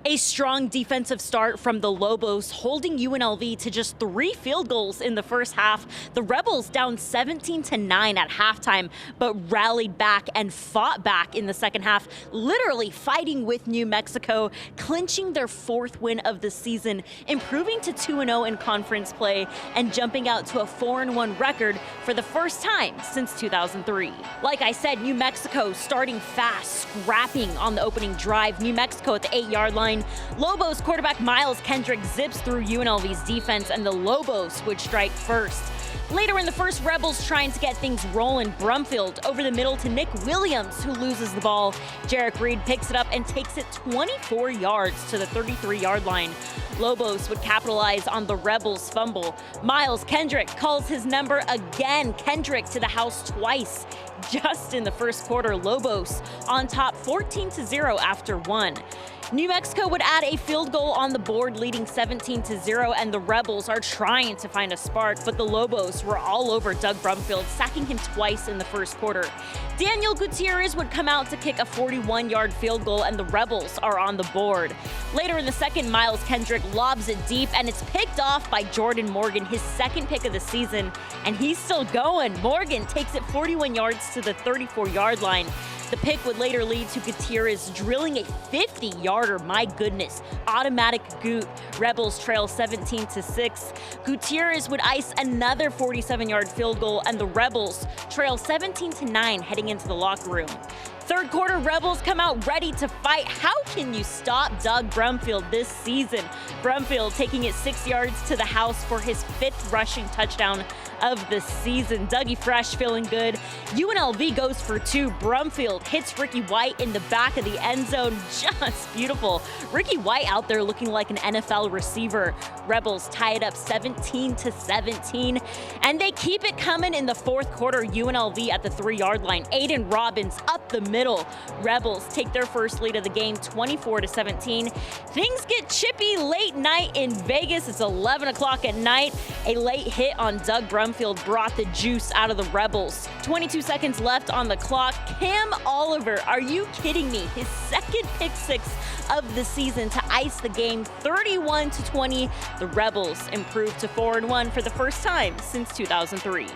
A strong defensive start from the Lobos, holding UNLV to just 3 field goals in the first half. The Rebels down 17-9 at halftime, but rallied back and fought back in the second half, literally fighting with New Mexico, clinching their 4th win of the season, improving to 2-0 in conference play, and jumping out to a 4-1 record for the first time since 2003. Like I said, New Mexico starting fast, scrapping on the opening drive. New Mexico at the 8-yard line. Lobos quarterback Miles Kendrick zips through UNLV's defense, and the Lobos would strike first. Later in the first, Rebels trying to get things rolling. Brumfield over the middle to Nick Williams, who loses the ball. Jarek Reed picks it up and takes it 24 yards to the 33-yard line. Lobos would capitalize on the Rebels' fumble. Miles Kendrick calls his number again. Kendrick to the house twice. Just in the first quarter, Lobos on top 14-0 after 1. New Mexico would add a field goal on the board, leading 17-0, and the Rebels are trying to find a spark, but the Lobos were all over Doug Brumfield, sacking him twice in the first quarter. Daniel Gutierrez would come out to kick a 41-yard field goal, and the Rebels are on the board. Later in the second, Miles Kendrick lobs it deep, and it's picked off by Jordan Morgan, his 2nd pick of the season, and he's still going. Morgan takes it 41 yards to the 34-yard line. The pick would later lead to Gutierrez drilling a 50-yarder. My goodness. Automatic Goot. Rebels trail 17-6. Gutierrez would ice another 47-yard field goal, and the Rebels trail 17-9 heading into the locker room. Third quarter, Rebels come out ready to fight. How can you stop Doug Brumfield this season? Brumfield taking it 6 yards to the house for his 5th rushing touchdown of the season. Dougie Fresh feeling good. UNLV goes for 2. Brumfield hits Ricky White in the back of the end zone. Just beautiful. Ricky White out there looking like an NFL receiver. Rebels tie it up 17-17, and they keep it coming in the 4th quarter. UNLV at the 3-yard line. Aiden Robbins up the middle. Rebels take their first lead of the game, 24-17. Things get chippy late night in Vegas. It's 11 o'clock at night. A late hit on Doug Brumfield brought the juice out of the Rebels. 22 seconds left on the clock. Cam Oliver, are you kidding me? His 2nd pick 6 of the season to ice the game, 31-20. The Rebels improved to 4-1 for the first time since 2003.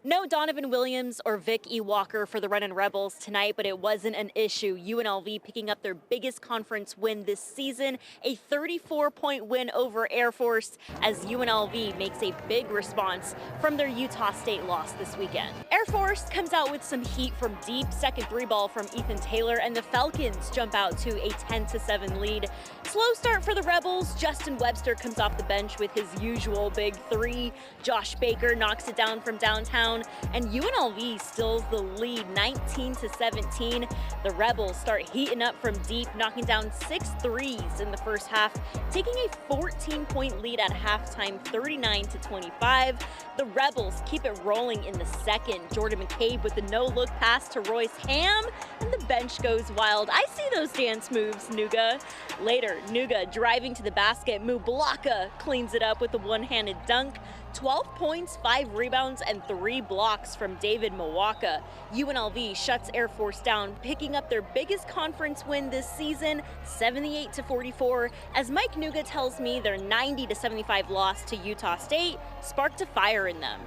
No Donovan Williams or Vic E. Walker for the Runnin' Rebels tonight, but it wasn't an issue. UNLV picking up their biggest conference win this season, a 34-point win over Air Force, as UNLV makes a big response from their Utah State loss this weekend. Air Force comes out with some heat from deep, 2nd 3-ball from Ethan Taylor, and the Falcons jump out to a 10-7 lead. Slow start for the Rebels. Justin Webster comes off the bench with his usual big 3. Josh Baker knocks it down from downtown, and UNLV steals the lead 19-17. The Rebels start heating up from deep, knocking down 6 threes in the first half, taking a 14-point lead at halftime, 39-25. The Rebels keep it rolling in the second. Jordan McCabe with the no-look pass to Royce Ham, and the bench goes wild. I see those dance moves, Nuga. Later, Nuga driving to the basket. Mublaka cleans it up with a one-handed dunk. 12 points, 5 rebounds, and 3 blocks from David Mwaka. UNLV shuts Air Force down, picking up their biggest conference win this season, 78-44, as Mike Nuga tells me their 90-75 loss to Utah State sparked a fire in them.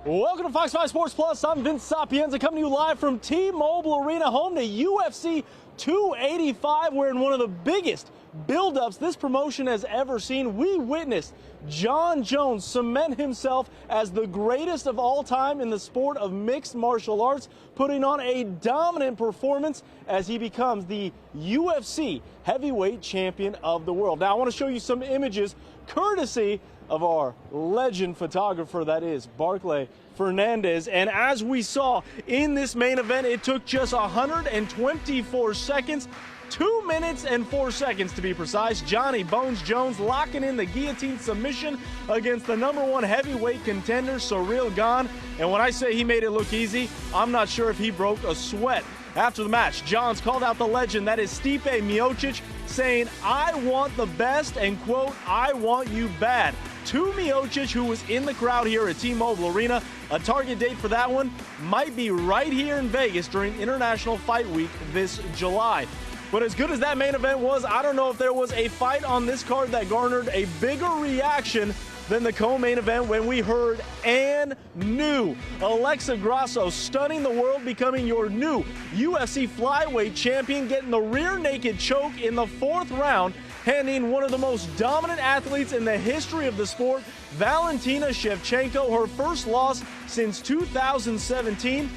Welcome to Fox 5 Sports Plus. I'm Vince Sapienza, coming to you live from T-Mobile Arena, home to UFC 285. We're in one of the biggest build-ups this promotion has ever seen. We witnessed John Jones cement himself as the greatest of all time in the sport of mixed martial arts, putting on a dominant performance as he becomes the UFC heavyweight champion of the world. Now, I want to show you some images courtesy of our legend photographer, that is Barclay Fernandez. And as we saw in this main event, it took just 124 seconds, 2 minutes and 4 seconds to be precise. Johnny Bones Jones locking in the guillotine submission against the #1 heavyweight contender, Ciryl Gane. And when I say he made it look easy, I'm not sure if he broke a sweat. After the match, Johns called out the legend, that is Stipe Miocic, saying, "I want the best," and quote, "I want you bad." To Miocic, who was in the crowd here at T-Mobile Arena. A target date for that one might be right here in Vegas during International Fight Week this July. But as good as that main event was, I don't know if there was a fight on this card that garnered a bigger reaction than the co-main event when we heard and knew Alexa Grasso stunning the world, becoming your new UFC flyweight champion, getting the rear naked choke in the 4th round, handing one of the most dominant athletes in the history of the sport, Valentina Shevchenko, her first loss since 2017.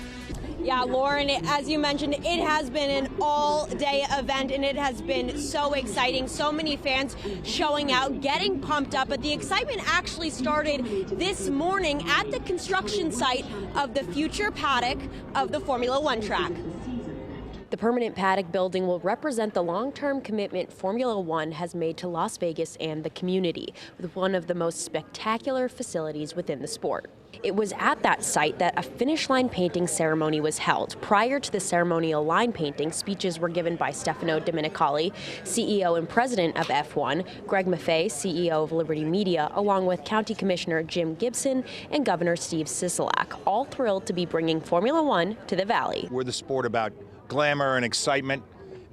Yeah, Lauren, as you mentioned, it has been an all-day event, and it has been so exciting. So many fans showing out, getting pumped up, but the excitement actually started this morning at the construction site of the future paddock of the Formula One track. The permanent paddock building will represent the long-term commitment Formula One has made to Las Vegas and the community, with one of the most spectacular facilities within the sport. It was at that site that a finish line painting ceremony was held. Prior to the ceremonial line painting, speeches were given by Stefano Domenicali, CEO and president of F1, Greg Maffei, CEO of Liberty Media, along with County Commissioner Jim Gibson and Governor Steve Sisolak, all thrilled to be bringing Formula One to the Valley. We're the sport about glamour and excitement,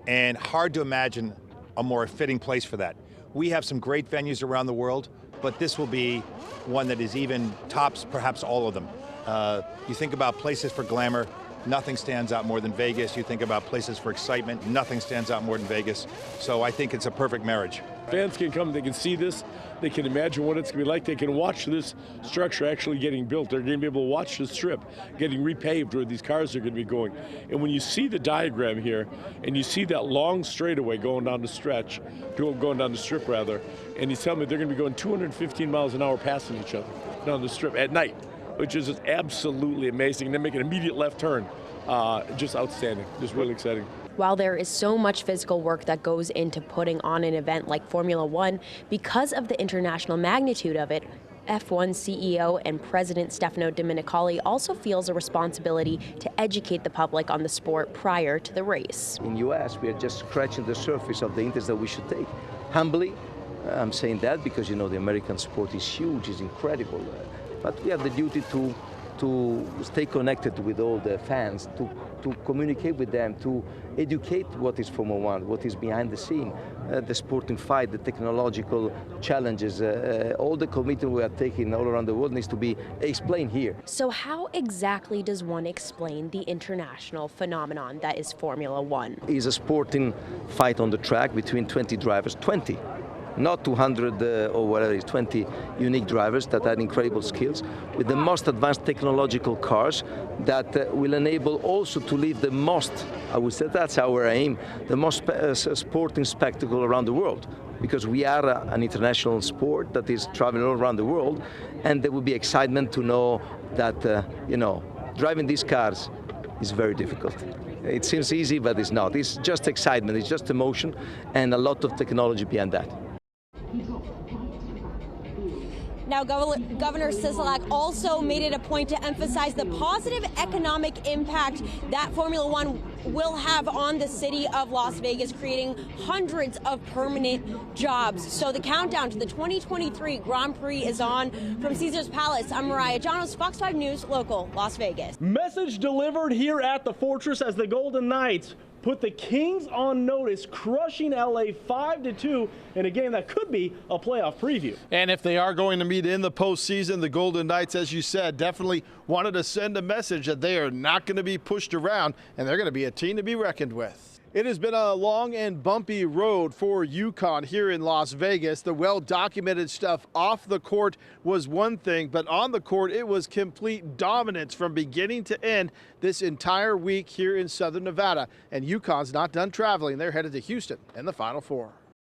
and hard to imagine a more fitting place for that. We have some great venues around the world, but this will be one that is even tops perhaps all of them. You think about places for glamour, nothing stands out more than Vegas. You think about places for excitement, nothing stands out more than Vegas. So I think it's a perfect marriage. Fans can come, they can see this, they can imagine what it's going to be like. They can watch this structure actually getting built. They're going to be able to watch the strip getting repaved where these cars are going to be going. And when you see the diagram here, and you see that long straightaway going down the stretch, going down the strip rather, and he's telling me they're going to be going 215 miles an hour passing each other down the strip at night, which is just absolutely amazing. And then make an immediate left turn. Just outstanding, just really exciting. While there is so much physical work that goes into putting on an event like Formula One, because of the international magnitude of it, F1 CEO and President Stefano Domenicali also feels a responsibility to educate the public on the sport prior to the race. In the US, we are just scratching the surface of the interest that we should take. Humbly, I'm saying that because, you know, the American sport is huge, is incredible. But we have the duty to stay connected with all the fans, to communicate with them, to educate what is Formula One, what is behind the scene, the sporting fight, the technological challenges, all the commitment we are taking all around the world needs to be explained here. So how exactly does one explain the international phenomenon that is Formula One? It's a sporting fight on the track between 20 drivers, 20. Not 200 or whatever it is, 20 unique drivers that have incredible skills with the most advanced technological cars that will enable also to live the most, I would say that's our aim, the most sporting spectacle around the world. Because we are an international sport that is traveling all around the world, and there will be excitement to know that, you know, driving these cars is very difficult. It seems easy, but it's not. It's just excitement, it's just emotion, and a lot of technology behind that. Now, Governor Sisolak also made it a point to emphasize the positive economic impact that Formula One will have on the city of Las Vegas, creating hundreds of permanent jobs. So the countdown to the 2023 Grand Prix is on. From Caesars Palace, I'm Mariah Janos, Fox 5 News, local, Las Vegas. Message delivered here at the Fortress as the Golden Knights put the Kings on notice, crushing LA 5-2 in a game that could be a playoff preview. And if they are going to meet in the postseason, the Golden Knights, as you said, definitely wanted to send a message that they are not going to be pushed around, and they're going to be a team to be reckoned with. It has been a long and bumpy road for UConn here in Las Vegas. The well-documented stuff off the court was one thing, but on the court, it was complete dominance from beginning to end this entire week here in Southern Nevada. And UConn's not done traveling. They're headed to Houston in the Final Four.